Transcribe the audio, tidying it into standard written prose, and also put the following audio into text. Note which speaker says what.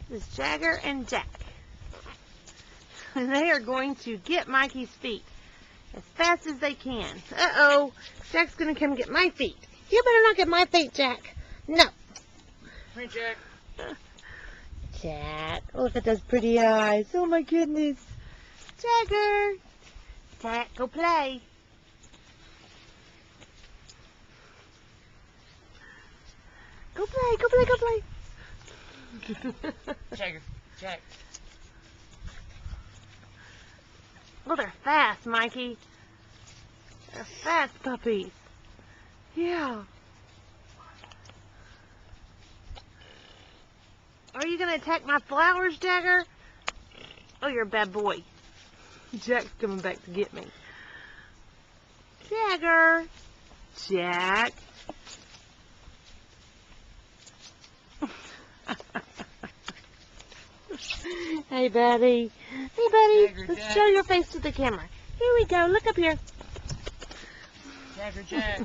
Speaker 1: This is Jagger and Jack. And they are going to get Mikey's feet as fast as they can. Uh-oh. Jack's going to come get my feet. You better not get my feet, Jack. No.
Speaker 2: Hey, Jack.
Speaker 1: Jack. Look at those pretty eyes. Oh, my goodness. Jagger. Jack, go play. Go play, go play, go play.
Speaker 2: Jagger, Jack.
Speaker 1: Oh, they're fast, Mikey. They're fast puppies. Yeah. Are you going to attack my flowers, Jagger? Oh, you're a bad boy. Jack's coming back to get me. Jagger. Jack. Hey, buddy. Hey, buddy.
Speaker 2: Jagger,
Speaker 1: Let's
Speaker 2: Jack.
Speaker 1: show your face to the camera. Here we go. Look up here.
Speaker 2: Jagger, Jack.